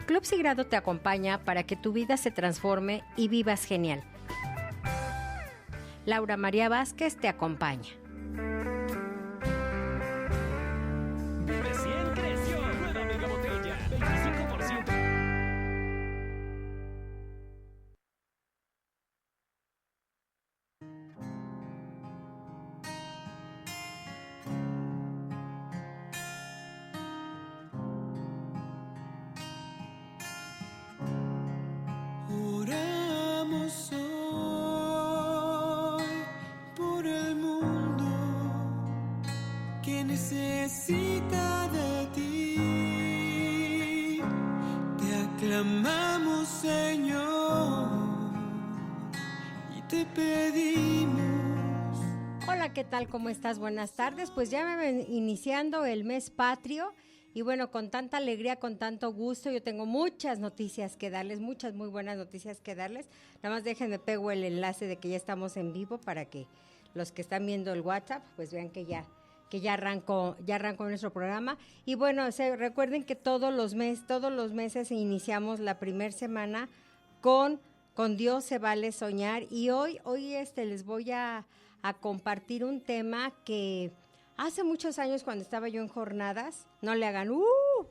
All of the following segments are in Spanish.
Club Sigrado te acompaña para que tu vida se transforme y vivas genial. Laura María Vázquez te acompaña. Recién creció. Nueva mega botella. 25%. Oramos hoy por el mundo que necesita de ti. Te aclamamos, Señor, y te pedimos. Hola, ¿qué tal? ¿Cómo estás? Buenas tardes. Pues ya me ven iniciando el mes patrio y bueno, con tanta alegría, con tanto gusto, yo tengo muchas noticias que darles, muchas muy buenas noticias que darles. Nada más déjenme pego el enlace de que ya estamos en vivo para que los que están viendo el WhatsApp pues vean que ya arrancó nuestro programa. Y bueno, recuerden que todos los meses iniciamos la primera semana con Dios se vale soñar, y hoy les voy a compartir un tema que hace muchos años, cuando estaba yo en jornadas, no le hagan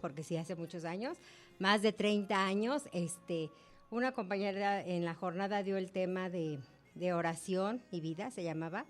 porque sí, hace muchos años, más de 30 años, una compañera en la jornada dio el tema de oración y vida, se llamaba,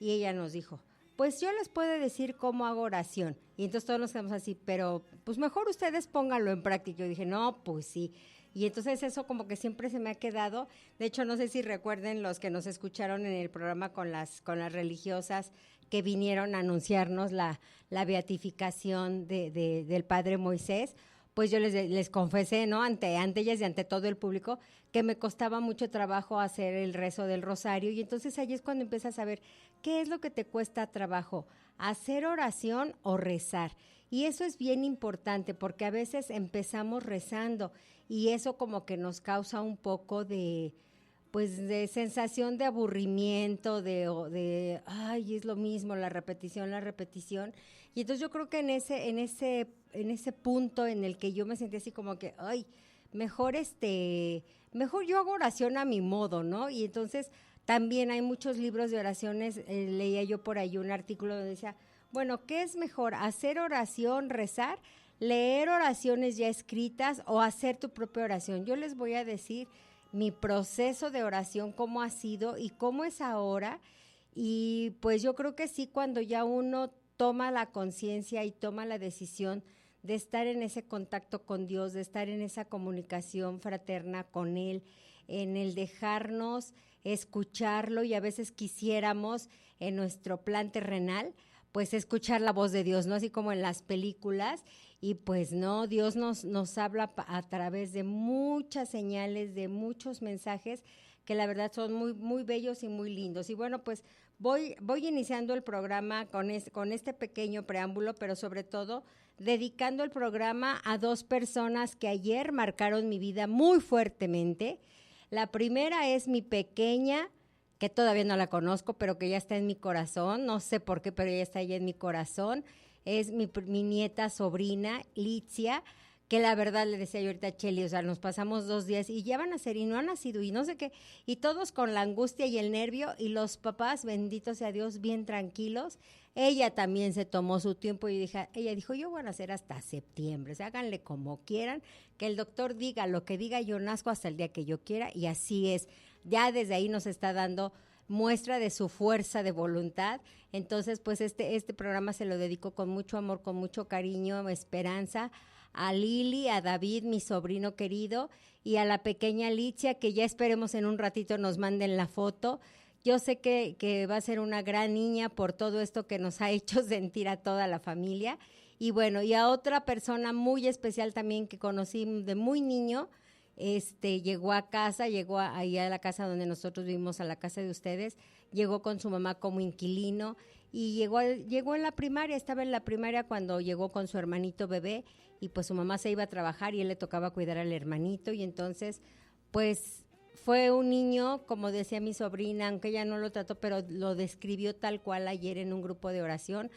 y ella nos dijo, pues yo les puedo decir cómo hago oración. Y entonces todos nos quedamos así, pero pues mejor ustedes pónganlo en práctica. Yo dije, no, pues sí. Y entonces eso como que siempre se me ha quedado. De hecho, no sé si recuerden los que nos escucharon en el programa con las religiosas que vinieron a anunciarnos la beatificación del Padre Moisés. Pues yo les confesé, ¿no? Ante ellas y ante todo el público, que me costaba mucho trabajo hacer el rezo del rosario. Y entonces ahí es cuando empiezas a ver qué es lo que te cuesta trabajo, hacer oración o rezar. Y eso es bien importante porque a veces empezamos rezando y eso como que nos causa un poco de sensación de aburrimiento, de ay, es lo mismo, la repetición. Y entonces yo creo que en ese punto en el que yo me sentí así como que, ay, mejor yo hago oración a mi modo, ¿no? Y entonces también hay muchos libros de oraciones, leía yo por ahí un artículo donde decía, bueno, ¿qué es mejor? ¿Hacer oración, rezar, leer oraciones ya escritas o hacer tu propia oración? Yo les voy a decir mi proceso de oración, cómo ha sido y cómo es ahora. Y pues yo creo que sí, cuando ya uno toma la conciencia y toma la decisión de estar en ese contacto con Dios, de estar en esa comunicación fraterna con Él, en el dejarnos escucharlo, y a veces quisiéramos en nuestro plan terrenal pues escuchar la voz de Dios, ¿no? Así como en las películas, y pues no, Dios nos habla a través de muchas señales, de muchos mensajes que la verdad son muy, muy bellos y muy lindos. Y bueno, pues voy iniciando el programa con este pequeño preámbulo, pero sobre todo dedicando el programa a dos personas que ayer marcaron mi vida muy fuertemente. La primera es mi pequeña, que todavía no la conozco, pero que ya está en mi corazón, no sé por qué, pero ella está ahí en mi corazón. Es mi nieta sobrina, Litzia, que la verdad le decía yo ahorita a Cheli, o sea, nos pasamos 2 días y ya van a ser y no han nacido y no sé qué, y todos con la angustia y el nervio, y los papás, bendito sea Dios, bien tranquilos. Ella también se tomó su tiempo y ella dijo, yo voy a nacer hasta septiembre, o sea, háganle como quieran, que el doctor diga lo que diga, yo nazco hasta el día que yo quiera, y así es. Ya desde ahí nos está dando muestra de su fuerza de voluntad. Entonces, pues este programa se lo dedico con mucho amor, con mucho cariño, esperanza, a Lili, a David, mi sobrino querido, y a la pequeña Litzia, que ya esperemos en un ratito nos manden la foto. Yo sé que va a ser una gran niña por todo esto que nos ha hecho sentir a toda la familia. Y bueno, y a otra persona muy especial también que conocí de muy niño, llegó a casa, ahí a la casa donde nosotros vivimos, a la casa de ustedes, llegó con su mamá como inquilino y llegó en la primaria, estaba en la primaria cuando llegó con su hermanito bebé, y pues su mamá se iba a trabajar y él le tocaba cuidar al hermanito, y entonces pues fue un niño, como decía mi sobrina, aunque ella no lo trató, pero lo describió tal cual ayer en un grupo de oración.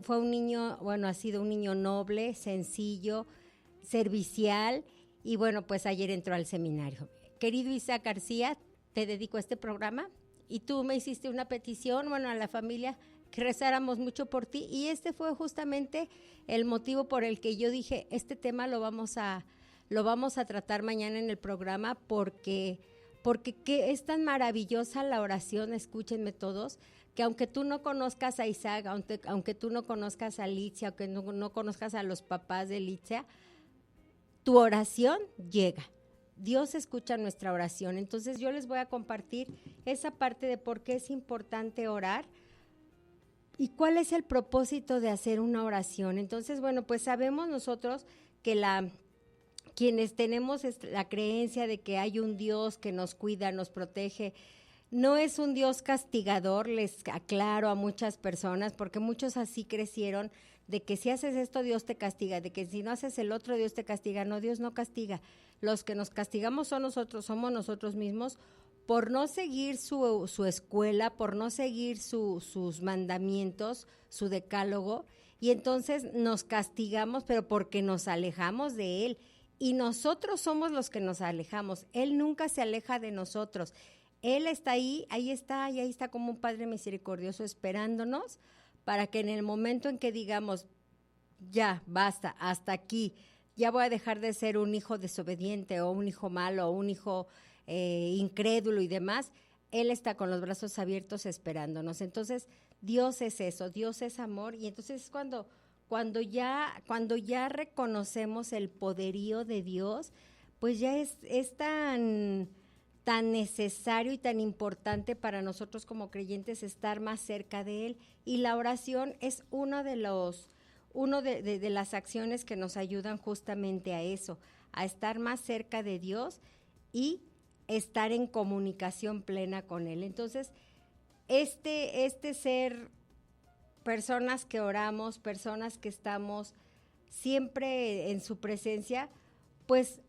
Fue un niño, bueno, ha sido un niño noble, sencillo, servicial, y bueno, pues ayer entró al seminario. Querido Isaac García, te dedico a este programa, y tú me hiciste una petición, bueno, a la familia, que rezáramos mucho por ti, y este fue justamente el motivo por el que yo dije, este tema lo vamos a tratar mañana en el programa, porque que es tan maravillosa la oración, escúchenme todos, que aunque tú no conozcas a Isaac, aunque tú no conozcas a Litzia, aunque no conozcas a los papás de Litzia, tu oración llega. Dios escucha nuestra oración. Entonces yo les voy a compartir esa parte de por qué es importante orar y cuál es el propósito de hacer una oración. Entonces, bueno, pues sabemos nosotros que quienes tenemos la creencia de que hay un Dios que nos cuida, nos protege, no es un Dios castigador, les aclaro a muchas personas, porque muchos así crecieron, de que si haces esto Dios te castiga, de que si no haces el otro Dios te castiga. No, Dios no castiga. Los que nos castigamos somos nosotros mismos, por no seguir su escuela, por no seguir sus mandamientos, su decálogo, y entonces nos castigamos, pero porque nos alejamos de Él. Y nosotros somos los que nos alejamos. Él nunca se aleja de nosotros. Él está ahí está como un Padre misericordioso esperándonos para que en el momento en que digamos, ya, basta, hasta aquí, ya voy a dejar de ser un hijo desobediente o un hijo malo o un hijo incrédulo y demás, Él está con los brazos abiertos esperándonos. Entonces, Dios es eso, Dios es amor, y entonces es cuando ya reconocemos el poderío de Dios, pues ya es tan necesario y tan importante para nosotros como creyentes estar más cerca de Él. Y la oración es una de las acciones que nos ayudan justamente a eso, a estar más cerca de Dios y estar en comunicación plena con Él. Entonces, este ser personas que oramos, personas que estamos siempre en su presencia, pues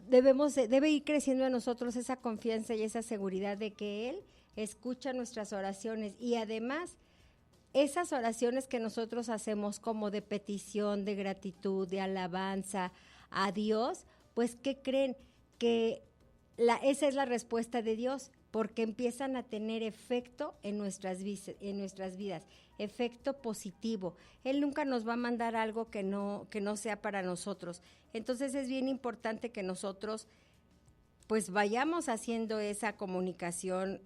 debe ir creciendo en nosotros esa confianza y esa seguridad de que Él escucha nuestras oraciones, y además esas oraciones que nosotros hacemos como de petición, de gratitud, de alabanza a Dios, pues ¿qué creen? Que esa es la respuesta de Dios, porque empiezan a tener efecto en nuestras vidas, efecto positivo. Él nunca nos va a mandar algo que no sea para nosotros. Entonces es bien importante que nosotros pues vayamos haciendo esa comunicación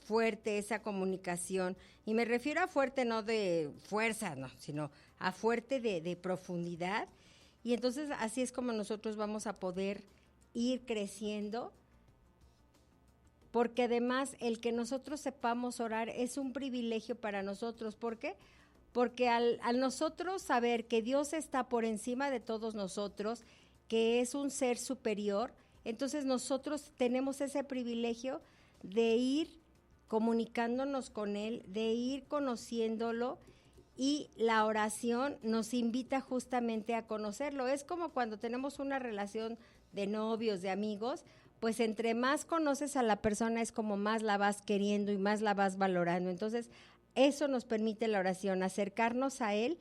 fuerte, esa comunicación, y me refiero a fuerte no de fuerza, no, sino a fuerte de profundidad, y entonces así es como nosotros vamos a poder ir creciendo, porque además el que nosotros sepamos orar es un privilegio para nosotros. ¿Por qué? Porque al nosotros saber que Dios está por encima de todos nosotros, que es un ser superior, entonces nosotros tenemos ese privilegio de ir comunicándonos con Él, de ir conociéndolo, y la oración nos invita justamente a conocerlo. Es como cuando tenemos una relación de novios, de amigos, pues entre más conoces a la persona es como más la vas queriendo y más la vas valorando. Entonces, eso nos permite la oración, acercarnos a Él.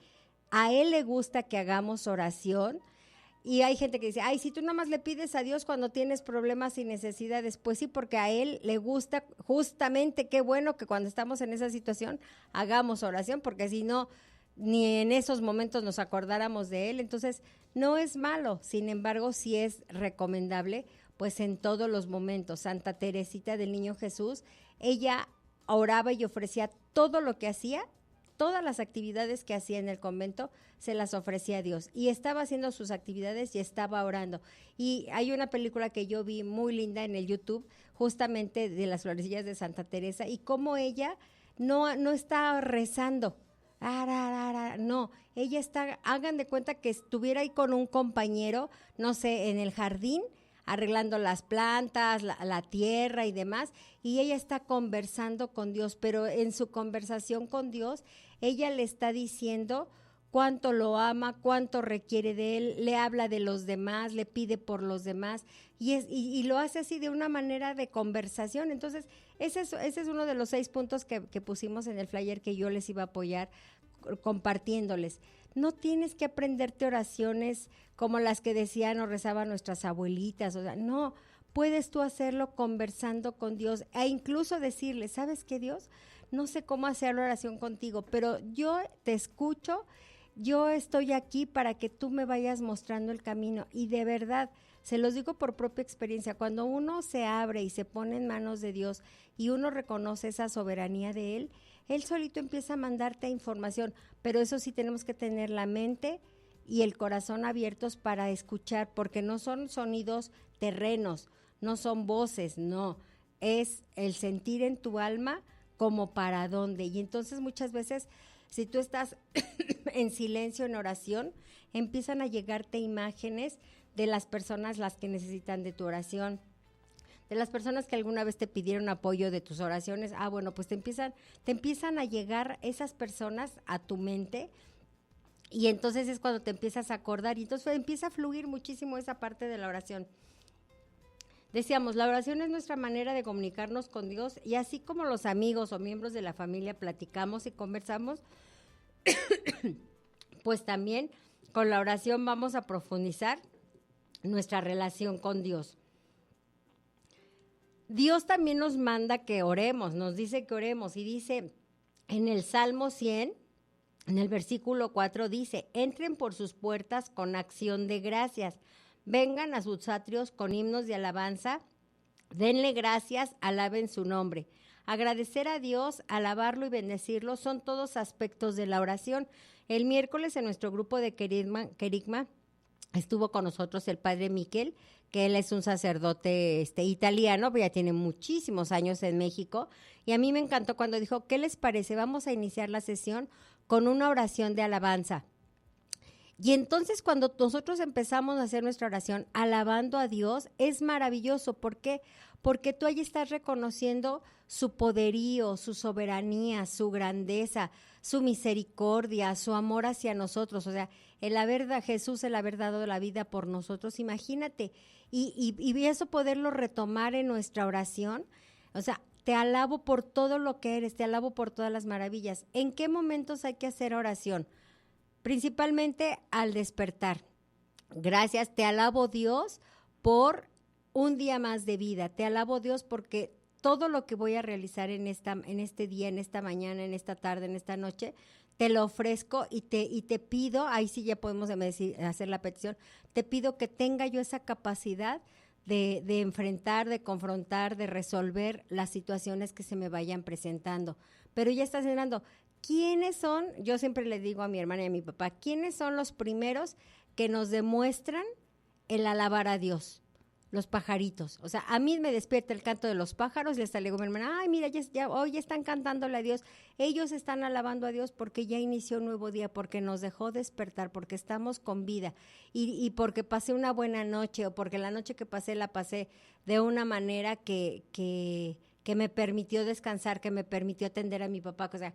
A Él le gusta que hagamos oración, y hay gente que dice, ay, si tú nada más le pides a Dios cuando tienes problemas y necesidades, pues sí, porque a Él le gusta justamente, qué bueno que cuando estamos en esa situación hagamos oración, porque si no, ni en esos momentos nos acordáramos de Él. Entonces, no es malo, sin embargo, sí es recomendable, pues en todos los momentos. Santa Teresita del Niño Jesús, ella oraba y ofrecía todo lo que hacía, todas las actividades que hacía en el convento, se las ofrecía a Dios, y estaba haciendo sus actividades y estaba orando. Y hay una película que yo vi muy linda en el YouTube, justamente de las florecillas de Santa Teresa, y cómo ella no está rezando, no, ella está, hagan de cuenta que estuviera ahí con un compañero, no sé, en el jardín, arreglando las plantas, la tierra y demás, y ella está conversando con Dios, pero en su conversación con Dios, ella le está diciendo cuánto lo ama, cuánto requiere de él, le habla de los demás, le pide por los demás, y lo hace así de una manera de conversación. Entonces, ese es uno de los 6 puntos que pusimos en el flyer que yo les iba a apoyar, compartiéndoles. No tienes que aprenderte oraciones como las que decían o rezaban nuestras abuelitas, o sea, no, puedes tú hacerlo conversando con Dios e incluso decirle, ¿sabes qué, Dios? No sé cómo hacer la oración contigo, pero yo te escucho, yo estoy aquí para que tú me vayas mostrando el camino. Y de verdad, se los digo por propia experiencia, cuando uno se abre y se pone en manos de Dios y uno reconoce esa soberanía de Él, Él solito empieza a mandarte información, pero eso sí tenemos que tener la mente y el corazón abiertos para escuchar, porque no son sonidos terrenos, no son voces, no, es el sentir en tu alma como para dónde. Y entonces muchas veces, si tú estás en silencio, en oración, empiezan a llegarte imágenes de las personas las que necesitan de tu oración, de las personas que alguna vez te pidieron apoyo de tus oraciones. Bueno, pues te empiezan a llegar esas personas a tu mente, y entonces es cuando te empiezas a acordar, y entonces empieza a fluir muchísimo esa parte de la oración. Decíamos, la oración es nuestra manera de comunicarnos con Dios, y así como los amigos o miembros de la familia platicamos y conversamos, pues también con la oración vamos a profundizar nuestra relación con Dios. Dios también nos manda que oremos, nos dice que oremos, y dice en el Salmo 100, en el versículo 4, dice, entren por sus puertas con acción de gracias, vengan a sus atrios con himnos de alabanza, denle gracias, alaben su nombre. Agradecer a Dios, alabarlo y bendecirlo son todos aspectos de la oración. El miércoles en nuestro grupo de Querigma estuvo con nosotros el padre Miquel, que él es un sacerdote italiano, pero ya tiene muchísimos años en México, y a mí me encantó cuando dijo, ¿qué les parece? Vamos a iniciar la sesión con una oración de alabanza. Y entonces cuando nosotros empezamos a hacer nuestra oración alabando a Dios, es maravilloso. ¿Por qué? Porque tú ahí estás reconociendo su poderío, su soberanía, su grandeza, su misericordia, su amor hacia nosotros. O sea, Jesús el haber dado la vida por nosotros, imagínate. Y eso poderlo retomar en nuestra oración. O sea, te alabo por todo lo que eres, te alabo por todas las maravillas. ¿En qué momentos hay que hacer oración? Principalmente al despertar. Gracias, te alabo Dios por un día más de vida. Te alabo Dios porque todo lo que voy a realizar en este día, en esta mañana, en esta tarde, en esta noche, te lo ofrezco y te pido, ahí sí ya podemos hacer la petición, te pido que tenga yo esa capacidad de enfrentar, de confrontar, de resolver las situaciones que se me vayan presentando. Pero ya estás cenando. ¿Quiénes son? Yo siempre le digo a mi hermana y a mi papá, ¿quiénes son los primeros que nos demuestran el alabar a Dios? Los pajaritos. O sea, a mí me despierta el canto de los pájaros y hasta le digo a mi hermana, ay, mira, ya hoy están cantándole a Dios. Ellos están alabando a Dios porque ya inició un nuevo día, porque nos dejó despertar, porque estamos con vida y porque pasé una buena noche, o porque la noche que pasé la pasé de una manera que me permitió descansar, que me permitió atender a mi papá. O sea,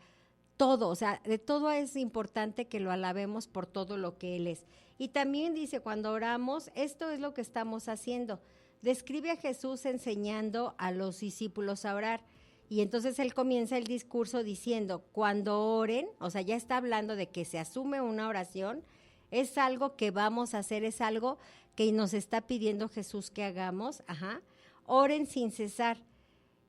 todo, o sea, de todo es importante que lo alabemos por todo lo que Él es. Y también dice, cuando oramos, esto es lo que estamos haciendo. Describe a Jesús enseñando a los discípulos a orar. Y entonces Él comienza el discurso diciendo, cuando oren, o sea, ya está hablando de que se asume una oración, es algo que vamos a hacer, es algo que nos está pidiendo Jesús que hagamos, oren sin cesar.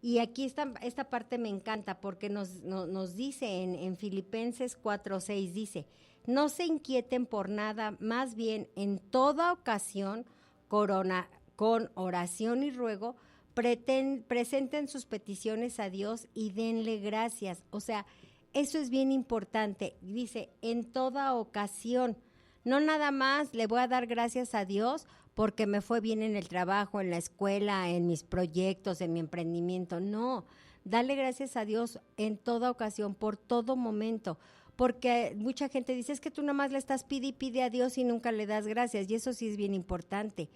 Y aquí esta parte me encanta porque nos dice en Filipenses 4:6, dice, no se inquieten por nada, más bien en toda ocasión, con oración y ruego, presenten sus peticiones a Dios y denle gracias. O sea, eso es bien importante. Dice, en toda ocasión, no nada más le voy a dar gracias a Dios porque me fue bien en el trabajo, en la escuela, en mis proyectos, en mi emprendimiento. No, dale gracias a Dios en toda ocasión, por todo momento, porque mucha gente dice, es que tú nada más le estás pide y pide a Dios y nunca le das gracias, y eso sí es bien importante.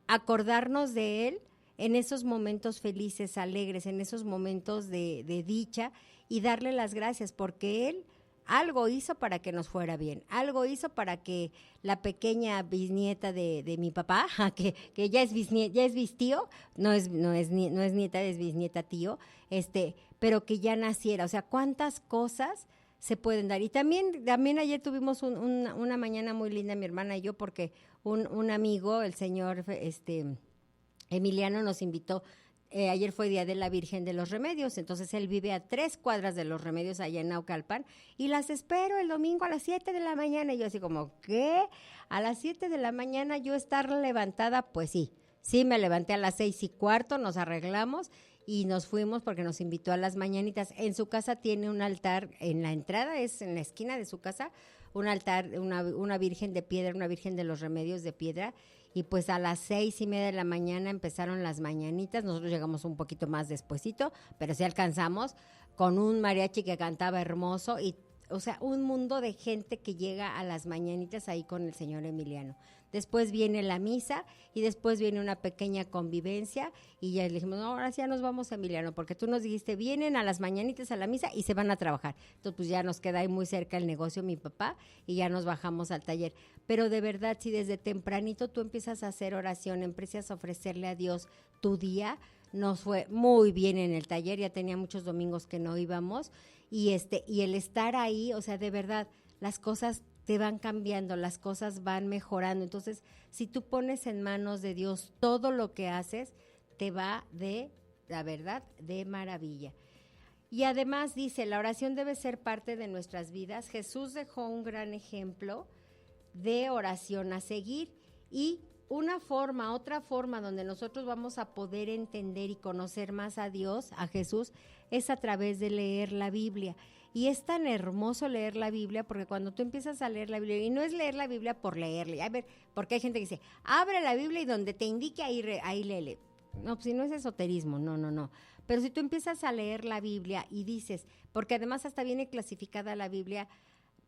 Acordarnos de Él en esos momentos felices, alegres, en esos momentos de dicha, y darle las gracias, porque Él algo hizo para que nos fuera bien, algo hizo para que la pequeña bisnieta de mi papá, que ya es bistío, no es nieta, es bisnieta tío, pero que ya naciera. O sea, cuántas cosas se pueden dar. Y también ayer tuvimos una mañana muy linda, mi hermana y yo, porque un amigo, el señor Emiliano, nos invitó. Ayer fue Día de la Virgen de los Remedios, entonces él vive a 3 cuadras de los Remedios allá en Naucalpan, y las espero el domingo a las 7 de la mañana. Y yo así como, ¿qué? A las 7 de la mañana yo estar levantada, pues sí, me levanté a las 6:15, nos arreglamos y nos fuimos porque nos invitó a las mañanitas. En su casa tiene un altar, en la entrada, es en la esquina de su casa, un altar, una virgen de piedra, una virgen de los Remedios de piedra, y pues a las 6:30 de la mañana empezaron las mañanitas. Nosotros llegamos un poquito más despuesito, pero sí alcanzamos, con un mariachi que cantaba hermoso, y o sea, un mundo de gente que llega a las mañanitas ahí con el señor Emiliano. Después viene la misa y después viene una pequeña convivencia, y ya le dijimos, no, ahora sí ya nos vamos, Emiliano, porque tú nos dijiste, vienen a las mañanitas a la misa y se van a trabajar. Entonces pues ya nos queda ahí muy cerca el negocio, mi papá, y ya nos bajamos al taller. Pero de verdad, si desde tempranito tú empiezas a hacer oración, empiezas a ofrecerle a Dios tu día, nos fue muy bien en el taller. Ya tenía muchos domingos que no íbamos, y el estar ahí, o sea, de verdad, las cosas te van cambiando, las cosas van mejorando. Entonces, si tú pones en manos de Dios todo lo que haces, te va la verdad, de maravilla. Y además dice, la oración debe ser parte de nuestras vidas. Jesús dejó un gran ejemplo de oración a seguir, y otra forma donde nosotros vamos a poder entender y conocer más a Dios, a Jesús, es a través de leer la Biblia. Y es tan hermoso leer la Biblia, porque cuando tú empiezas a leer la Biblia, y no es leer la Biblia por leerle, a ver, porque hay gente que dice, abre la Biblia y donde te indique ahí léele. No, pues si no es esoterismo, no. Pero si tú empiezas a leer la Biblia y dices, porque además hasta viene clasificada la Biblia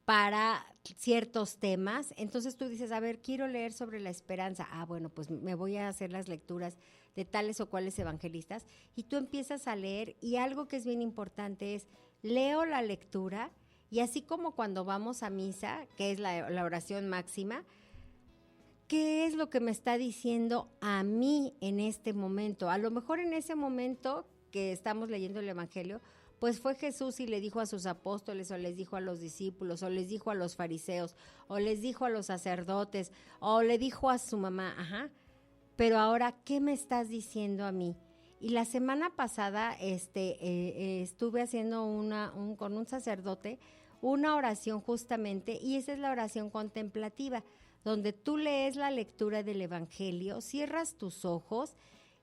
para ciertos temas, entonces tú dices, a ver, quiero leer sobre la esperanza. Bueno, pues me voy a hacer las lecturas de tales o cuales evangelistas, y tú empiezas a leer, y algo que es bien importante es, leo la lectura, y así como cuando vamos a misa, que es la oración máxima, ¿qué es lo que me está diciendo a mí en este momento? A lo mejor en ese momento que estamos leyendo el Evangelio, pues fue Jesús y le dijo a sus apóstoles, o les dijo a los discípulos, o les dijo a los fariseos, o les dijo a los sacerdotes, o le dijo a su mamá, pero ahora, ¿qué me estás diciendo a mí? Y la semana pasada estuve haciendo con un sacerdote una oración justamente, y esa es la oración contemplativa, donde tú lees la lectura del Evangelio, cierras tus ojos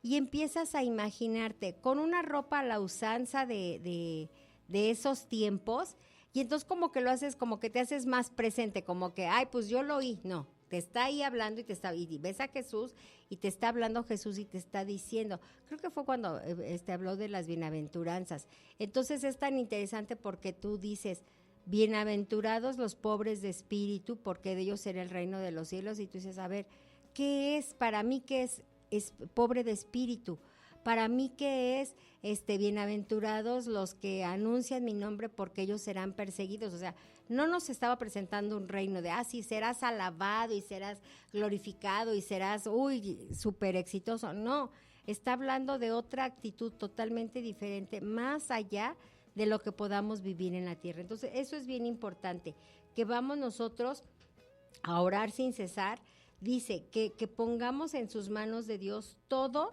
y empiezas a imaginarte con una ropa a la usanza de esos tiempos, y entonces como que lo haces, como que te haces más presente, como que, pues yo lo oí. No, te está ahí hablando y ves a Jesús, y te está hablando Jesús y te está diciendo. Creo que fue cuando habló de las bienaventuranzas. Entonces es tan interesante porque tú dices, bienaventurados los pobres de espíritu, porque de ellos será el reino de los cielos. Y tú dices, a ver, ¿qué es para mí? ¿Qué es pobre de espíritu? Para mí, ¿qué es bienaventurados los que anuncian mi nombre, porque ellos serán perseguidos? O sea, no nos estaba presentando un reino de, sí, serás alabado y serás glorificado y serás, súper exitoso. No, está hablando de otra actitud totalmente diferente, más allá de lo que podamos vivir en la tierra. Entonces, eso es bien importante, que vamos nosotros a orar sin cesar. Dice que pongamos en sus manos de Dios todo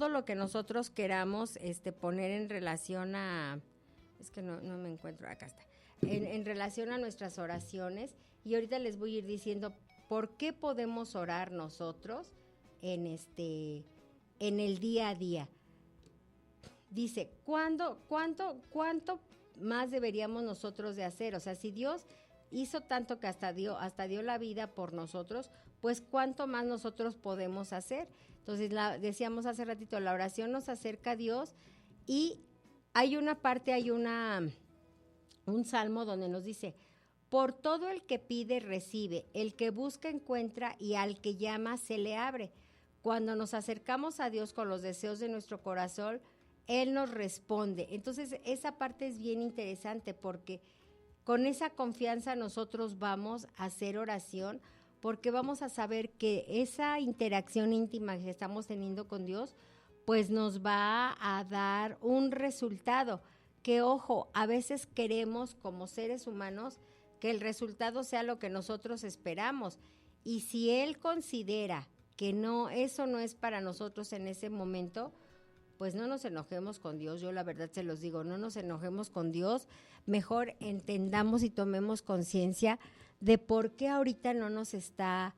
lo que nosotros queramos poner en relación a, es que no me encuentro, acá está, en relación a nuestras oraciones. Y ahorita les voy a ir diciendo por qué podemos orar nosotros en el día a día. Dice, ¿cuánto más deberíamos nosotros de hacer? O sea, si Dios hizo tanto que hasta dio la vida por nosotros, pues ¿cuánto más nosotros podemos hacer? Entonces, decíamos hace ratito, la oración nos acerca a Dios, y hay una parte, un salmo donde nos dice, por todo el que pide recibe, el que busca encuentra, y al que llama se le abre. Cuando nos acercamos a Dios con los deseos de nuestro corazón, Él nos responde. Entonces, esa parte es bien interesante, porque con esa confianza nosotros vamos a hacer oración, porque vamos a saber que esa interacción íntima que estamos teniendo con Dios, pues nos va a dar un resultado. que, ojo, a veces queremos como seres humanos que el resultado sea lo que nosotros esperamos. Y si Él considera que no, eso no es para nosotros en ese momento, pues no nos enojemos con Dios. Yo la verdad se los digo, no nos enojemos con Dios. Mejor entendamos y tomemos conciencia de por qué ahorita no nos está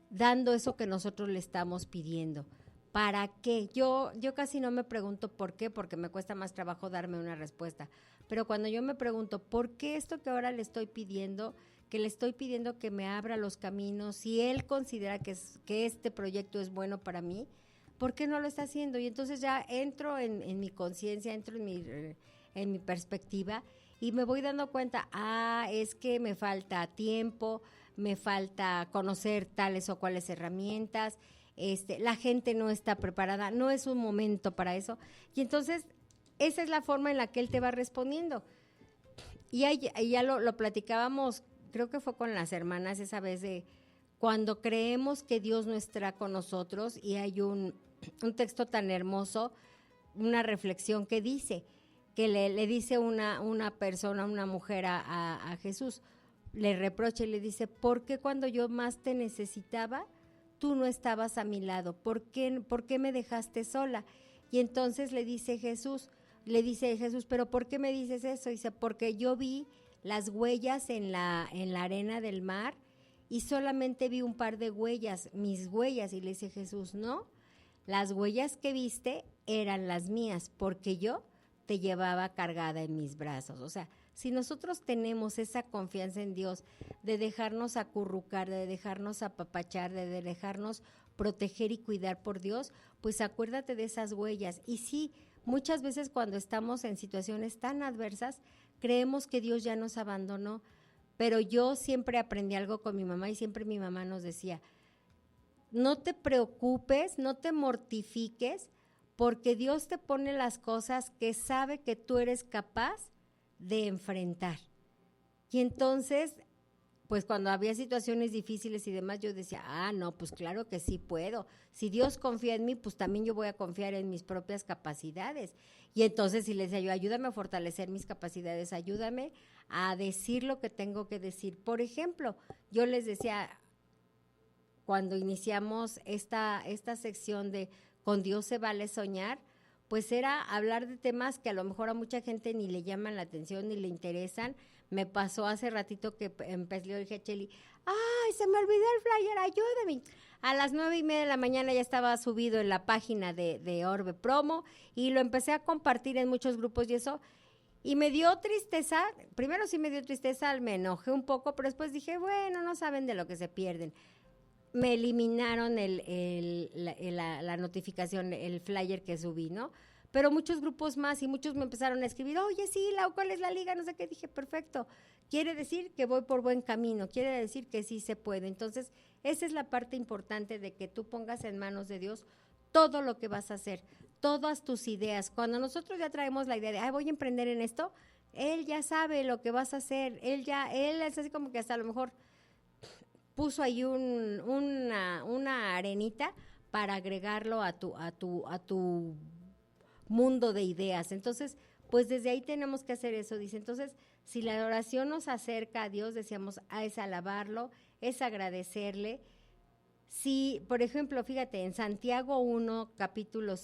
dando eso que nosotros le estamos pidiendo. ¿Para qué? Yo casi no me pregunto por qué, porque me cuesta más trabajo darme una respuesta. Pero cuando yo me pregunto, ¿por qué esto que ahora le estoy pidiendo que me abra los caminos, si Él considera que este proyecto es bueno para mí, ¿por qué no lo está haciendo? Y entonces ya entro en mi conciencia, entro en mi perspectiva y me voy dando cuenta, es que me falta tiempo, me falta conocer tales o cuales herramientas, la gente no está preparada, no es un momento para eso. Y entonces esa es la forma en la que Él te va respondiendo. Y ya lo platicábamos, creo que fue con las hermanas esa vez, de cuando creemos que Dios no estará con nosotros, y hay un texto tan hermoso, una reflexión que dice, que le dice una persona, una mujer a Jesús, le reprocha y le dice, ¿por qué cuando yo más te necesitaba, tú no estabas a mi lado? ¿Por qué me dejaste sola? Y entonces le dice Jesús, ¿pero por qué me dices eso? Dice, porque yo vi las huellas en la arena del mar y solamente vi un par de huellas, mis huellas. Y le dice Jesús, no, las huellas que viste eran las mías, porque yo te llevaba cargada en mis brazos. O sea, si nosotros tenemos esa confianza en Dios, de dejarnos acurrucar, de dejarnos apapachar, de dejarnos proteger y cuidar por Dios, pues acuérdate de esas huellas. Y sí, muchas veces cuando estamos en situaciones tan adversas, creemos que Dios ya nos abandonó, pero yo siempre aprendí algo con mi mamá y siempre mi mamá nos decía, no te preocupes, no te mortifiques, porque Dios te pone las cosas que sabe que tú eres capaz de enfrentar. Y entonces, pues cuando había situaciones difíciles y demás, yo decía, no, pues claro que sí puedo. Si Dios confía en mí, pues también yo voy a confiar en mis propias capacidades. Y entonces si le decía yo, ayúdame a fortalecer mis capacidades, ayúdame a decir lo que tengo que decir. Por ejemplo, yo les decía, cuando iniciamos esta sección de Con Dios se vale soñar, pues era hablar de temas que a lo mejor a mucha gente ni le llaman la atención ni le interesan. Me pasó hace ratito que empecé, le dije a Cheli, se me olvidó el flyer, ayúdame. A las 9:30 de la mañana ya estaba subido en la página de Orbe Promo y lo empecé a compartir en muchos grupos y eso. Y me dio tristeza, primero sí me dio tristeza, me enojé un poco, pero después dije, bueno, no saben de lo que se pierden. Me eliminaron la notificación, el flyer que subí, ¿no? Pero muchos grupos más y muchos me empezaron a escribir, oye, sí, ¿cuál es la liga? No sé qué. Dije, perfecto. Quiere decir que voy por buen camino, quiere decir que sí se puede. Entonces, esa es la parte importante de que tú pongas en manos de Dios todo lo que vas a hacer, todas tus ideas. Cuando nosotros ya traemos la idea de, voy a emprender en esto, Él ya sabe lo que vas a hacer. Él es así como que hasta a lo mejor puso ahí una arenita para agregarlo a tu mundo de ideas. Entonces, pues desde ahí tenemos que hacer eso, dice. Entonces, si la oración nos acerca a Dios, decíamos, es alabarlo, es agradecerle. Si, por ejemplo, fíjate, en Santiago 1, capítulo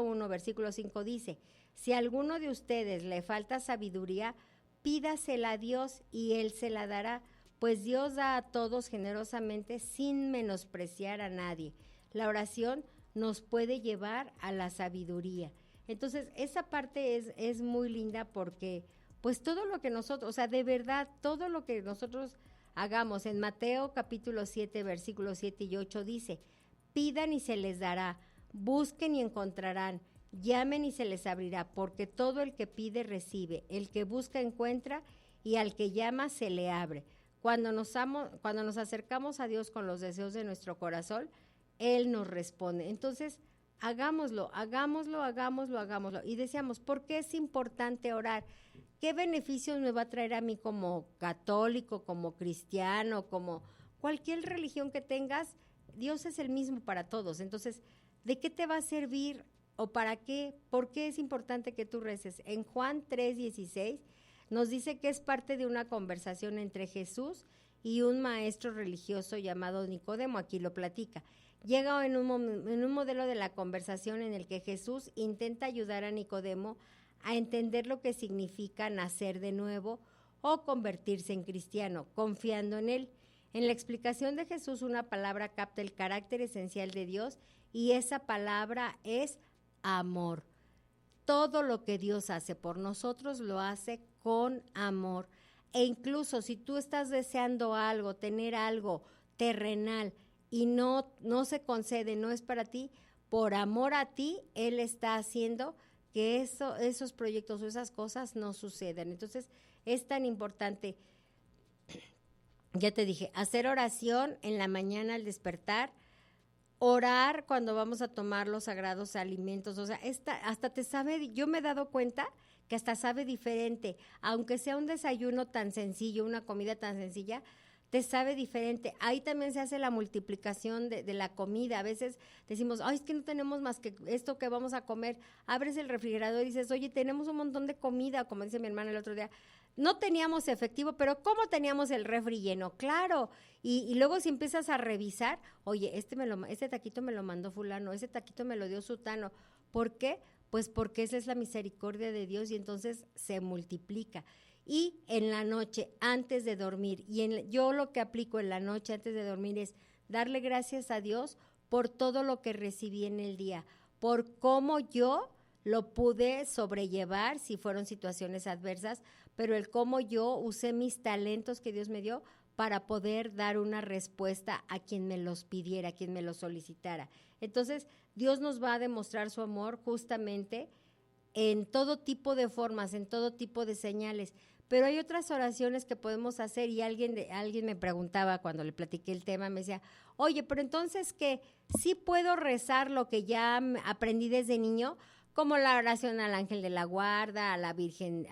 1, versículo 5 dice, si a alguno de ustedes le falta sabiduría, pídasela a Dios y Él se la dará, pues Dios da a todos generosamente sin menospreciar a nadie. La oración nos puede llevar a la sabiduría. Entonces, esa parte es muy linda porque, pues todo lo que nosotros, o sea, de verdad, todo lo que nosotros hagamos, en Mateo capítulo 7, versículos 7 y 8 dice, pidan y se les dará, busquen y encontrarán, llamen y se les abrirá, porque todo el que pide recibe, el que busca encuentra y al que llama se le abre. Cuando nos acercamos a Dios con los deseos de nuestro corazón, Él nos responde. Entonces, hagámoslo. Y decíamos, ¿por qué es importante orar? ¿Qué beneficios me va a traer a mí como católico, como cristiano, como cualquier religión que tengas? Dios es el mismo para todos. Entonces, ¿de qué te va a servir o para qué? ¿Por qué es importante que tú reces? En Juan 3:16 nos dice que es parte de una conversación entre Jesús y un maestro religioso llamado Nicodemo. Aquí lo platica. Llega en un modelo de la conversación en el que Jesús intenta ayudar a Nicodemo a entender lo que significa nacer de nuevo o convertirse en cristiano, confiando en él. En la explicación de Jesús, una palabra capta el carácter esencial de Dios y esa palabra es amor. Todo lo que Dios hace por nosotros lo hace con amor. E incluso si tú estás deseando algo, tener algo terrenal y no se concede, no es para ti, por amor a ti, Él está haciendo que esos proyectos o esas cosas no sucedan. Entonces, es tan importante, ya te dije, hacer oración en la mañana al despertar, orar cuando vamos a tomar los sagrados alimentos, o sea, hasta te sabe, yo me he dado cuenta que hasta sabe diferente, aunque sea un desayuno tan sencillo, una comida tan sencilla, te sabe diferente. Ahí también se hace la multiplicación de la comida. A veces decimos, ay, es que no tenemos más que esto que vamos a comer. Abres el refrigerador y dices, oye, tenemos un montón de comida, como dice mi hermana el otro día. No teníamos efectivo, pero ¿cómo teníamos el refri lleno? Claro. Y luego si empiezas a revisar, oye, este taquito me lo mandó fulano, ese taquito me lo dio sutano. ¿Por qué? Pues porque esa es la misericordia de Dios y entonces se multiplica. Y en la noche, antes de dormir, yo lo que aplico en la noche antes de dormir es darle gracias a Dios por todo lo que recibí en el día, por cómo yo lo pude sobrellevar si fueron situaciones adversas, pero el cómo yo usé mis talentos que Dios me dio para poder dar una respuesta a quien me los pidiera, a quien me los solicitara. Entonces, Dios nos va a demostrar su amor justamente en todo tipo de formas, en todo tipo de señales. Pero hay otras oraciones que podemos hacer y alguien me preguntaba cuando le platiqué el tema, me decía, oye, pero entonces ¿qué? ¿Sí puedo rezar lo que ya aprendí desde niño? Como la oración al ángel de la guarda, a la Virgen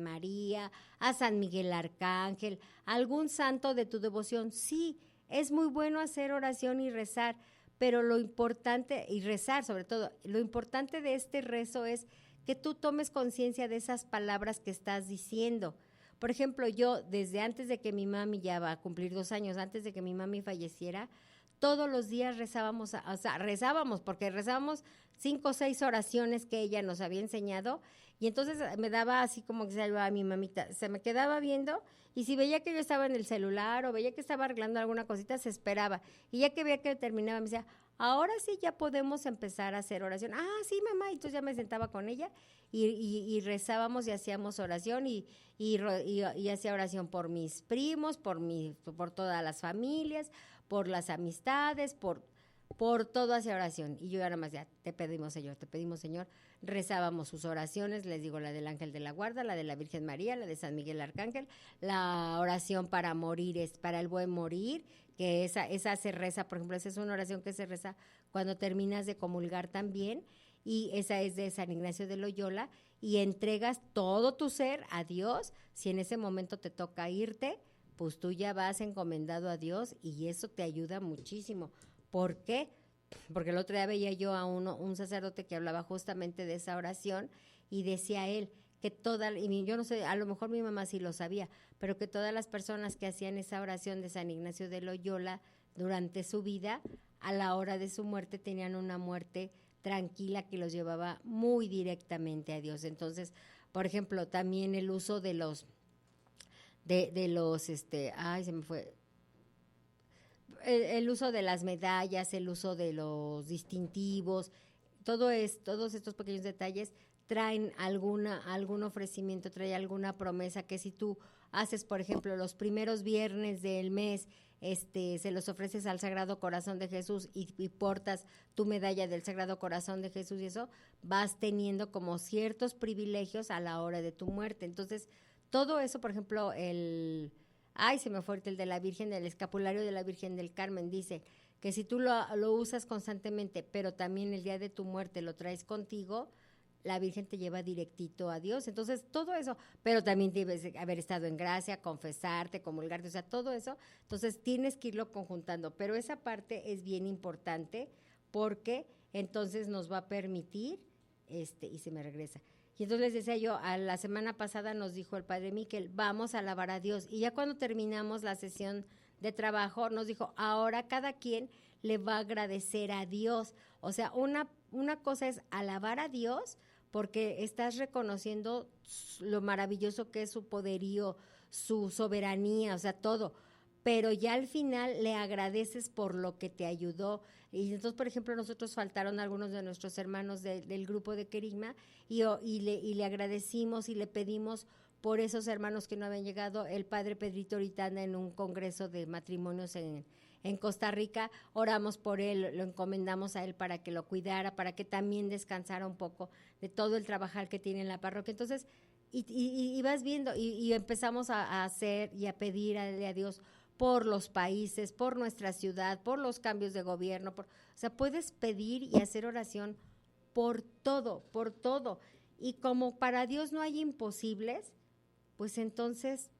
María, a San Miguel Arcángel, a algún santo de tu devoción. Sí, es muy bueno hacer oración y rezar, pero lo importante, y rezar sobre todo, lo importante de este rezo es que tú tomes conciencia de esas palabras que estás diciendo. Por ejemplo, yo desde antes de que mi mami, ya va a cumplir 2 años, antes de que mi mami falleciera, todos los días rezábamos porque rezábamos 5 o 6 oraciones que ella nos había enseñado, y entonces me daba así como que se a mi mamita, se me quedaba viendo, y si veía que yo estaba en el celular o veía que estaba arreglando alguna cosita, se esperaba, y ya que veía que terminaba, me decía, ahora sí ya podemos empezar a hacer oración. Ah, sí, mamá, y entonces ya me sentaba con ella y rezábamos y hacíamos oración y hacía oración por mis primos, por todas las familias, por las amistades, por todo hacía oración. Y yo nada más ya, te pedimos, Señor. Rezábamos sus oraciones, les digo, la del ángel de la guarda, la de la Virgen María, la de San Miguel Arcángel, la oración para morir es para el buen morir, que esa se reza, por ejemplo, esa es una oración que se reza cuando terminas de comulgar también, y esa es de San Ignacio de Loyola, y entregas todo tu ser a Dios. Si en ese momento te toca irte, pues tú ya vas encomendado a Dios y eso te ayuda muchísimo. ¿Por qué? Porque el otro día veía yo a un sacerdote que hablaba justamente de esa oración y decía él que yo no sé, a lo mejor mi mamá sí lo sabía, pero que todas las personas que hacían esa oración de San Ignacio de Loyola durante su vida, a la hora de su muerte tenían una muerte tranquila que los llevaba muy directamente a Dios. Entonces, por ejemplo, también el uso de los se me fue, el uso de las medallas, el uso de los distintivos, todos estos pequeños detalles traen algún ofrecimiento, trae alguna promesa que si tú haces, por ejemplo, los primeros viernes del mes, se los ofreces al Sagrado Corazón de Jesús y portas tu medalla del Sagrado Corazón de Jesús y eso, vas teniendo como ciertos privilegios a la hora de tu muerte. Entonces, todo eso, por ejemplo, se me fue el de la Virgen, del escapulario de la Virgen del Carmen, dice que si tú lo usas constantemente, pero también el día de tu muerte lo traes contigo, la Virgen te lleva directito a Dios. Entonces, todo eso, pero también debes haber estado en gracia, confesarte, comulgarte, o sea, todo eso. Entonces, tienes que irlo conjuntando, pero esa parte es bien importante porque entonces nos va a permitir, y se me regresa. Y entonces les decía yo, a la semana pasada nos dijo el padre Miquel, vamos a alabar a Dios. Y ya cuando terminamos la sesión de trabajo, nos dijo, ahora cada quien le va a agradecer a Dios. O sea, una cosa es alabar a Dios porque estás reconociendo lo maravilloso que es su poderío, su soberanía, o sea, todo. Pero ya al final le agradeces por lo que te ayudó. Y entonces, por ejemplo, nosotros faltaron algunos de nuestros hermanos del grupo de Querigma y le agradecimos y le pedimos por esos hermanos que no habían llegado. El padre Pedrito ahorita anda en un congreso de matrimonios en Costa Rica, oramos por él, lo encomendamos a él para que lo cuidara, para que también descansara un poco de todo el trabajar que tiene en la parroquia. Entonces, y vas viendo, y empezamos a hacer y a pedir a Dios por los países, por nuestra ciudad, por los cambios de gobierno, o sea, puedes pedir y hacer oración por todo, por todo. Y como para Dios no hay imposibles, pues entonces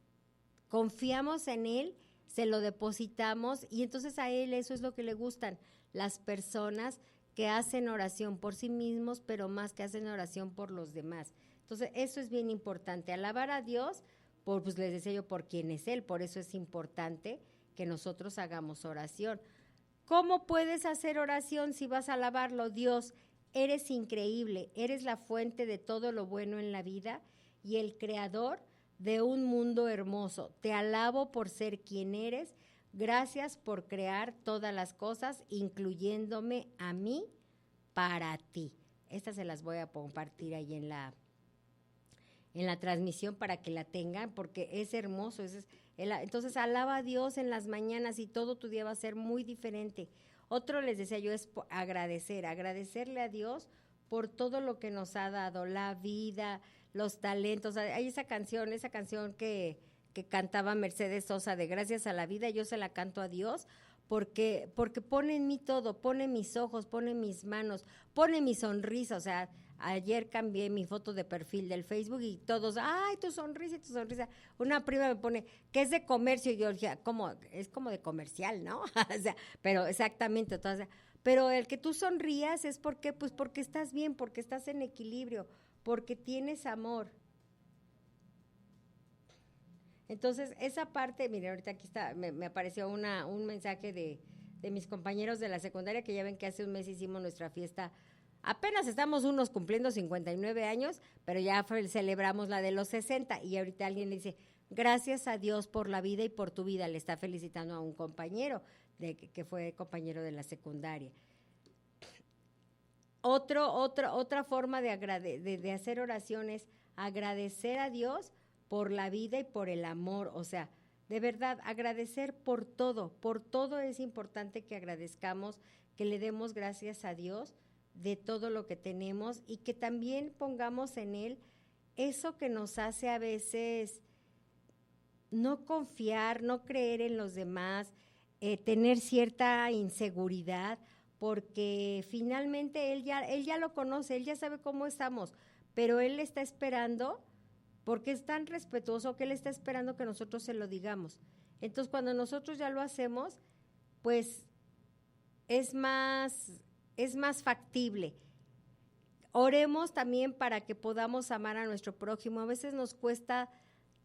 confiamos en Él, se lo depositamos y entonces a Él eso es lo que le gustan, las personas que hacen oración por sí mismos, pero más que hacen oración por los demás. Entonces eso es bien importante, alabar a Dios, pues les decía yo, por quién es Él, por eso es importante que nosotros hagamos oración. ¿Cómo puedes hacer oración si vas a alabarlo? Dios, eres increíble, eres la fuente de todo lo bueno en la vida y el creador de un mundo hermoso. Te alabo por ser quien eres, gracias por crear todas las cosas, incluyéndome a mí para ti. Estas se las voy a compartir ahí en la transmisión para que la tengan, porque es hermoso. Entonces, alaba a Dios en las mañanas y todo tu día va a ser muy diferente. Otro, les decía yo, es agradecerle a Dios por todo lo que nos ha dado, la vida, los talentos. Hay esa canción que cantaba Mercedes Sosa de Gracias a la vida, yo se la canto a Dios, porque pone en mí todo, pone mis ojos, pone mis manos, pone mi sonrisa. O sea, ayer cambié mi foto de perfil del Facebook y todos, ay, tu sonrisa y tu sonrisa. Una prima me pone que es de comercio y yo dije, ¿cómo? Es como de comercial, ¿no? O sea, pero exactamente, entonces, pero el que tú sonrías es porque estás bien, porque estás en equilibrio, porque tienes amor. Entonces, esa parte, miren, ahorita aquí está, me apareció un mensaje de mis compañeros de la secundaria, que ya ven que hace un mes hicimos nuestra fiesta. Apenas estamos unos cumpliendo 59 años, pero ya celebramos la de los 60, y ahorita alguien le dice, gracias a Dios por la vida y por tu vida, le está felicitando a un compañero que fue compañero de la secundaria. Otra forma de hacer oraciones, agradecer a Dios por la vida y por el amor. O sea, de verdad, agradecer por todo es importante que agradezcamos, que le demos gracias a Dios de todo lo que tenemos y que también pongamos en Él eso que nos hace a veces no confiar, no creer en los demás, tener cierta inseguridad, porque finalmente él ya lo conoce, Él ya sabe cómo estamos, pero Él está esperando, porque es tan respetuoso que Él está esperando que nosotros se lo digamos. Entonces, cuando nosotros ya lo hacemos, pues es más factible. Oremos también para que podamos amar a nuestro prójimo. A veces nos cuesta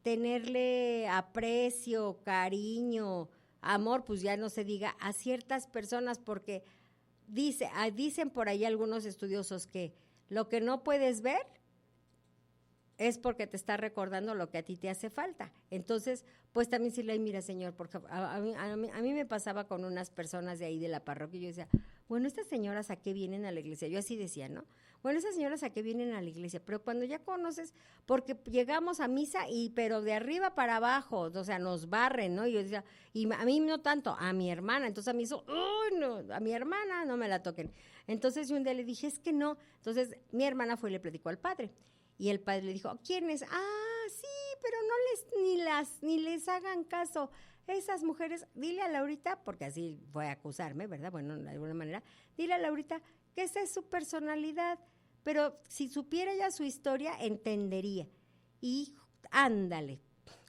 tenerle aprecio, cariño, amor, pues ya no se diga, a ciertas personas, porque dicen por ahí algunos estudiosos que lo que no puedes ver es porque te está recordando lo que a ti te hace falta. Entonces, pues también si le mira, Señor, porque a mí me pasaba con unas personas de ahí de la parroquia, y yo decía, bueno, estas señoras ¿a qué vienen a la iglesia? Yo así decía, ¿no? Bueno, estas señoras ¿a qué vienen a la iglesia? Pero cuando ya conoces, porque llegamos a misa pero de arriba para abajo, o sea, nos barren, ¿no? Y yo decía, y a mí no tanto, a mi hermana. Entonces a mí hizo, ¡uy, no! A mi hermana no me la toquen. Entonces yo un día le dije, es que no. Entonces mi hermana fue y le predicó al padre. Y el padre le dijo, ¿quién es? Ah, sí, pero no ni les hagan caso. Esas mujeres, dile a Laurita, porque así fue a acusarme, ¿verdad? Bueno, de alguna manera, dile a Laurita que esa es su personalidad, pero si supiera ya su historia, entendería. Y ándale,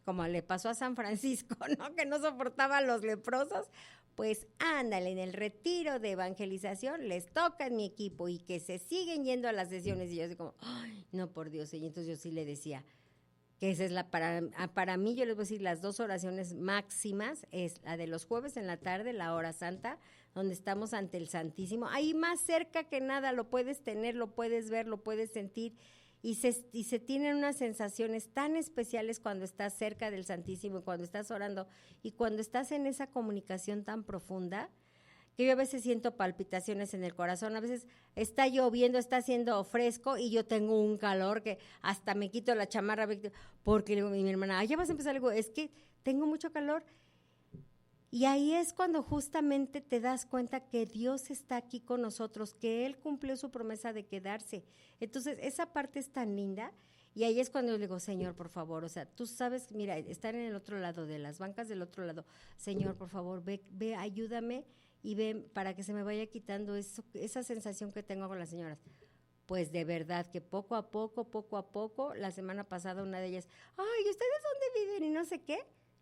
como le pasó a San Francisco, ¿no? Que no soportaba a los leprosos, Pues ándale, en el retiro de evangelización les toca en mi equipo y que se siguen yendo a las sesiones. Y yo así como, ay, no, por Dios. Y entonces yo sí le decía que esa es para mí, yo les voy a decir, las 2 oraciones máximas es la de los jueves en la tarde, la hora santa, donde estamos ante el Santísimo. Ahí más cerca que nada lo puedes tener, lo puedes ver, lo puedes sentir. Y se tienen unas sensaciones tan especiales cuando estás cerca del Santísimo, cuando estás orando y cuando estás en esa comunicación tan profunda, que yo a veces siento palpitaciones en el corazón, a veces está lloviendo, está haciendo fresco y yo tengo un calor que hasta me quito la chamarra, porque le digo a mi hermana, ay, ya vas a empezar, algo, es que tengo mucho calor. Y ahí es cuando justamente te das cuenta que Dios está aquí con nosotros, que Él cumplió su promesa de quedarse. Entonces, esa parte es tan linda, y ahí es cuando yo le digo, Señor, por favor, o sea, tú sabes, mira, estar en el otro lado, de las bancas del otro lado, Señor, por favor, ve, ayúdame, y ve para que se me vaya quitando esa sensación que tengo con las señoras. Pues de verdad que poco a poco, la semana pasada una de ellas, ay, ¿ustedes dónde viven? Y no sé qué.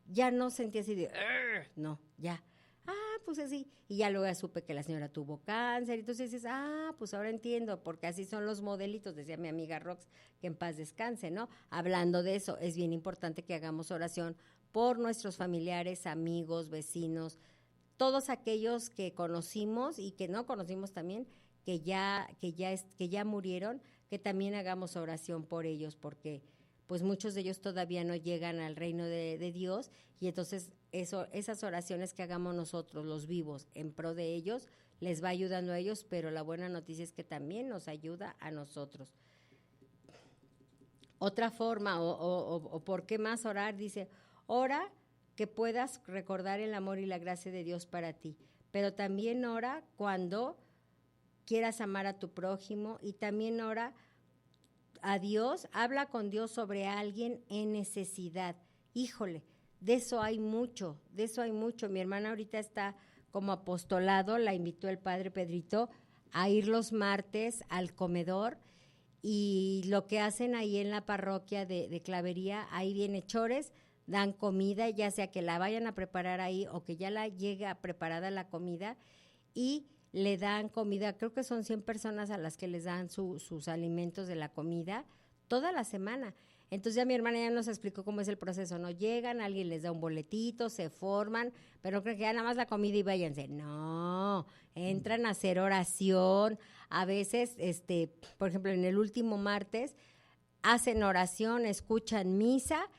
Ya no sentí así de, no, ya, pues así, y ya luego supe que la señora tuvo cáncer, y entonces dices, pues ahora entiendo, porque así son los modelitos, decía mi amiga Rox, que en paz descanse, ¿no? Hablando de eso, es bien importante que hagamos oración por nuestros familiares, amigos, vecinos, todos aquellos que conocimos y que no conocimos también, que ya murieron, que también hagamos oración por ellos, porque pues muchos de ellos todavía no llegan al reino de Dios, y entonces esas oraciones que hagamos nosotros, los vivos, en pro de ellos, les va ayudando a ellos, pero la buena noticia es que también nos ayuda a nosotros. Otra forma, o por qué más orar, dice, ora que puedas recordar el amor y la gracia de Dios para ti, pero también ora cuando quieras amar a tu prójimo, y también ora a Dios, habla con Dios sobre alguien en necesidad. Híjole, de eso hay mucho. Mi hermana ahorita está como apostolado, la invitó el padre Pedrito a ir los martes al comedor, y lo que hacen ahí en la parroquia de Clavería, ahí viene chores, dan comida, ya sea que la vayan a preparar ahí o que ya la llegue preparada la comida, y le dan comida, creo que son 100 personas a las que les dan sus alimentos de la comida toda la semana. Entonces ya mi hermana ya nos explicó cómo es el proceso, ¿no? Llegan, alguien les da un boletito, se forman, pero no creen que ya nada más la comida y váyanse. No, entran a hacer oración. A veces, por ejemplo, en el último martes, hacen oración, escuchan misa,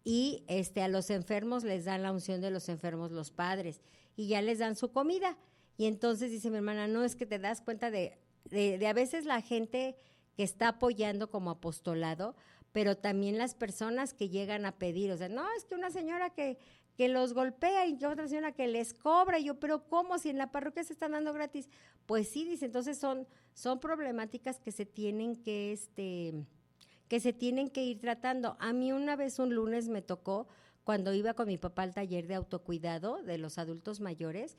y a los enfermos les dan la unción de los enfermos los padres, y ya les dan su comida. Y entonces dice mi hermana, no, es que te das cuenta de a veces la gente que está apoyando como apostolado, pero también las personas que llegan a pedir, o sea, no, es que una señora que los golpea y que otra señora que les cobra, y yo, pero ¿cómo? Si en la parroquia se están dando gratis. Pues sí, dice, entonces son problemáticas que se tienen que ir tratando. A mí una vez un lunes me tocó, cuando iba con mi papá al taller de autocuidado de los adultos mayores,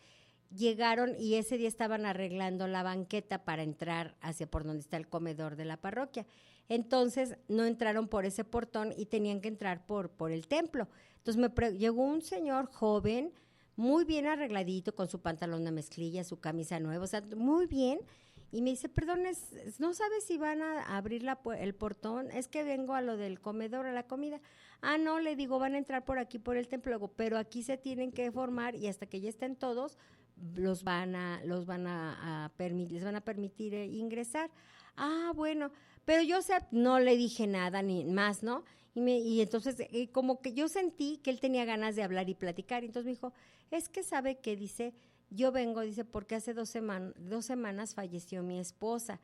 llegaron y ese día estaban arreglando la banqueta para entrar hacia por donde está el comedor de la parroquia. Entonces no entraron por ese portón y tenían que entrar por el templo. Entonces llegó un señor joven, muy bien arregladito, con su pantalón de mezclilla, su camisa nueva, o sea, muy bien. Y me dice, perdón, ¿no sabes si van a abrir el portón? Es que vengo a lo del comedor, a la comida. No, le digo, van a entrar por aquí, por el templo. Luego, pero aquí se tienen que formar, y hasta que ya estén todos, les van a permitir ingresar. Bueno, pero yo, o sea, no le dije nada ni más, ¿no? Y entonces, como que yo sentí que él tenía ganas de hablar y platicar. Y entonces me dijo, es que sabe que, dice, yo vengo, dice, porque hace 2 semanas falleció mi esposa.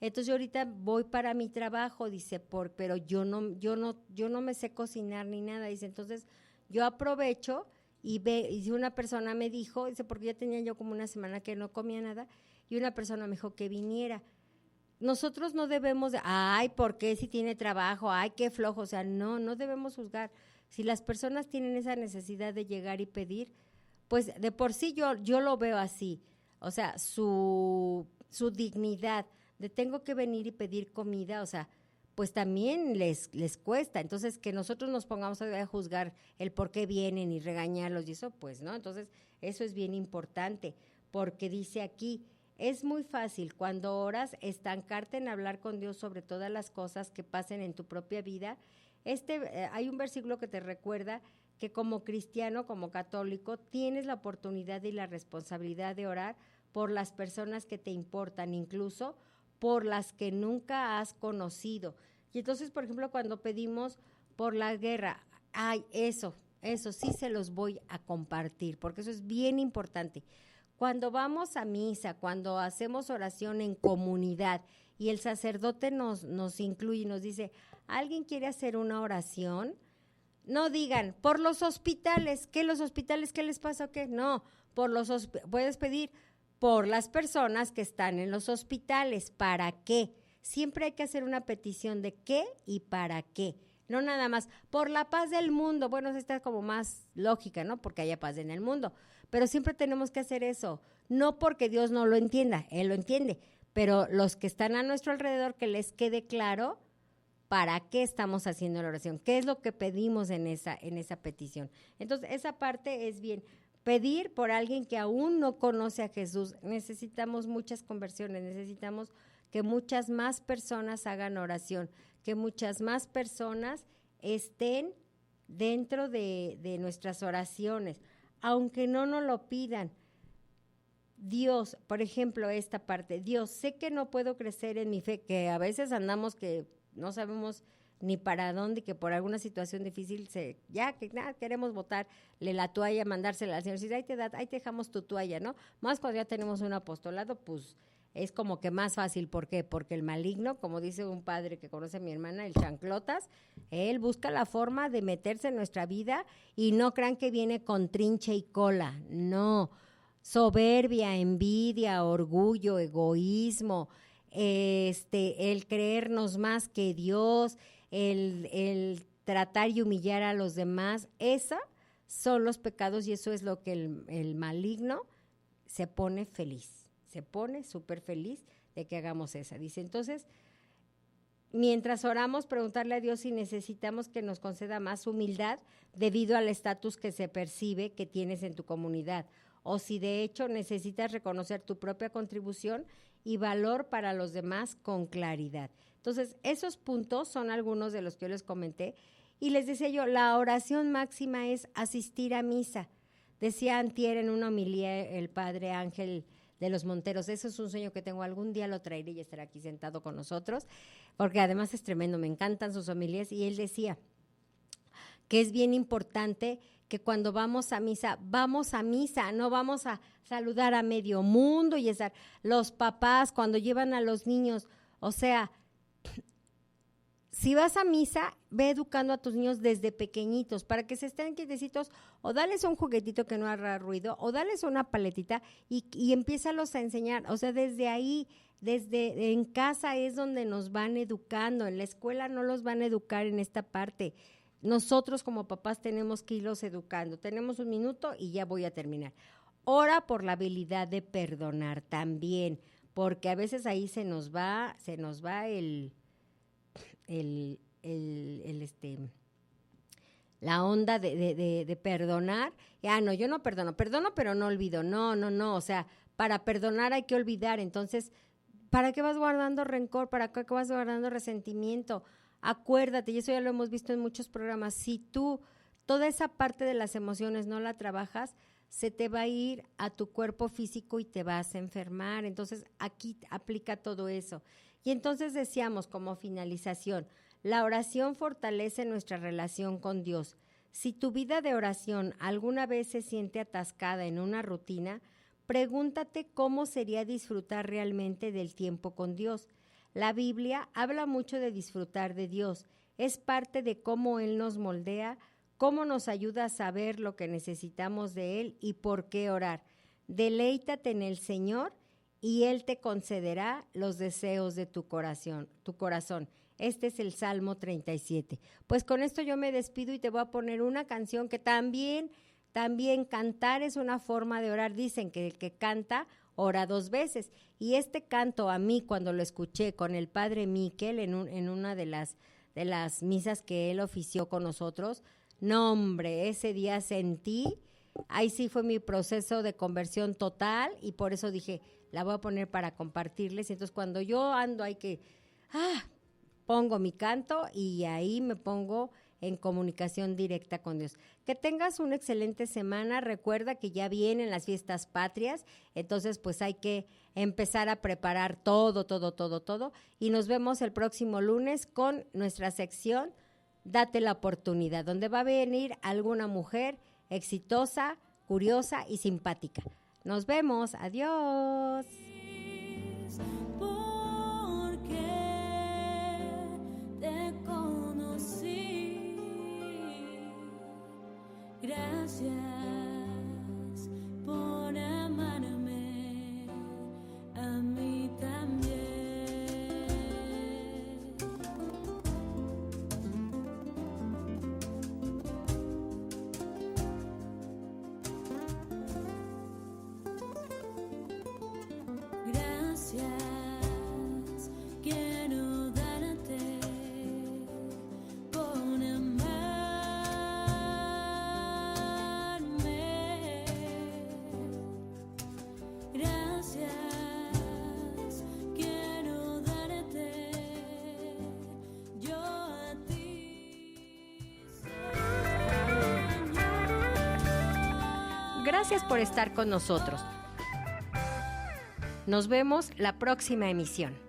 Entonces yo ahorita voy para mi trabajo, dice, pero yo no me sé cocinar ni nada, dice, entonces yo aprovecho y si una persona me dijo, dice, porque ya tenía yo como una semana que no comía nada, y una persona me dijo que viniera. Nosotros no debemos ¿por qué si tiene trabajo? Qué flojo, o sea, no debemos juzgar. Si las personas tienen esa necesidad de llegar y pedir, pues de por sí yo lo veo así, o sea, su dignidad de tengo que venir y pedir comida, o sea, pues también les cuesta. Entonces, que nosotros nos pongamos a juzgar el por qué vienen y regañarlos y eso, pues, ¿no? Entonces, eso es bien importante, porque dice aquí, es muy fácil cuando oras estancarte en hablar con Dios sobre todas las cosas que pasen en tu propia vida. Hay un versículo que te recuerda que como cristiano, como católico, tienes la oportunidad y la responsabilidad de orar por las personas que te importan, incluso por las que nunca has conocido. Y entonces, por ejemplo, cuando pedimos por la guerra, eso sí se los voy a compartir, porque eso es bien importante. Cuando vamos a misa, cuando hacemos oración en comunidad y el sacerdote nos incluye y nos dice, ¿alguien quiere hacer una oración? No digan, por los hospitales, ¿qué los hospitales? ¿Qué les pasa o qué? No, puedes pedir por las personas que están en los hospitales. ¿Para qué? Siempre hay que hacer una petición de qué y para qué. No nada más, por la paz del mundo. Bueno, esta es como más lógica, ¿no? Porque haya paz en el mundo. Pero siempre tenemos que hacer eso. No porque Dios no lo entienda, Él lo entiende. Pero los que están a nuestro alrededor, que les quede claro para qué estamos haciendo la oración, qué es lo que pedimos en esa petición. Entonces, esa parte es bien. Pedir por alguien que aún no conoce a Jesús. Necesitamos muchas conversiones, necesitamos que muchas más personas hagan oración, que muchas más personas estén dentro de nuestras oraciones, aunque no nos lo pidan. Dios, por ejemplo, esta parte, Dios, sé que no puedo crecer en mi fe, que a veces andamos que no sabemos ni para dónde, que por alguna situación difícil queremos botarle la toalla, mandársela al Señor, ahí te dejamos tu toalla, ¿no? Más cuando ya tenemos un apostolado, pues es como que más fácil. ¿Por qué? Porque el maligno, como dice un padre que conoce a mi hermana, el chanclotas, él busca la forma de meterse en nuestra vida y no crean que viene con trinche y cola, no. Soberbia, envidia, orgullo, egoísmo, el creernos más que Dios, el tratar y humillar a los demás, esos son los pecados y eso es lo que el maligno se pone feliz, se pone súper feliz de que hagamos esa. Dice, entonces, mientras oramos, preguntarle a Dios si necesitamos que nos conceda más humildad debido al estatus que se percibe que tienes en tu comunidad, o si de hecho necesitas reconocer tu propia contribución y valor para los demás con claridad. Entonces, esos puntos son algunos de los que yo les comenté y les decía yo, la oración máxima es asistir a misa. Decía antier en una homilía el padre Ángel de los Monteros, eso es un sueño que tengo, algún día lo traeré y estará aquí sentado con nosotros, porque además es tremendo, me encantan sus homilías, y él decía que es bien importante que cuando vamos a misa, no vamos a saludar a medio mundo y estar los papás cuando llevan a los niños, o sea, si vas a misa, ve educando a tus niños desde pequeñitos para que se estén quietecitos, o dales un juguetito que no haga ruido, o dales una paletita y empiézalos a enseñar. O sea, desde ahí, desde en casa es donde nos van educando, en la escuela no los van a educar en esta parte. Nosotros como papás tenemos que irlos educando. Tenemos un minuto y ya voy a terminar. Ora por la habilidad de perdonar también, porque a veces ahí se nos va la onda de perdonar. No, yo no perdono pero no olvido. No, o sea, para perdonar hay que olvidar. Entonces, ¿para qué vas guardando rencor? ¿Para qué vas guardando resentimiento? Acuérdate, y eso ya lo hemos visto en muchos programas, si tú toda esa parte de las emociones no la trabajas, se te va a ir a tu cuerpo físico y te vas a enfermar. Entonces, aquí aplica todo eso. Y entonces decíamos como finalización, la oración fortalece nuestra relación con Dios. Si tu vida de oración alguna vez se siente atascada en una rutina, pregúntate cómo sería disfrutar realmente del tiempo con Dios. La Biblia habla mucho de disfrutar de Dios. Es parte de cómo Él nos moldea, cómo nos ayuda a saber lo que necesitamos de Él y por qué orar. Deleítate en el Señor y Él te concederá los deseos de tu corazón. Este es el Salmo 37. Pues con esto yo me despido y te voy a poner una canción que también cantar es una forma de orar. Dicen que el que canta ora 2 veces. Y este canto a mí, cuando lo escuché con el padre Miquel en una de las misas que él ofició con nosotros, no hombre, ese día sentí, ahí sí fue mi proceso de conversión total, y por eso dije, la voy a poner para compartirles. Y entonces cuando yo ando hay que, pongo mi canto y ahí me pongo en comunicación directa con Dios. Que tengas una excelente semana. Recuerda que ya vienen las fiestas patrias, entonces pues hay que empezar a preparar todo. Y nos vemos el próximo lunes con nuestra sección Date la Oportunidad, donde va a venir alguna mujer exitosa, curiosa y simpática. Nos vemos. Adiós. Gracias por amarme a mí también. Gracias, quiero darte por amarme. Gracias, quiero darte yo a ti, Señor. Gracias por estar con nosotros. Nos vemos la próxima emisión.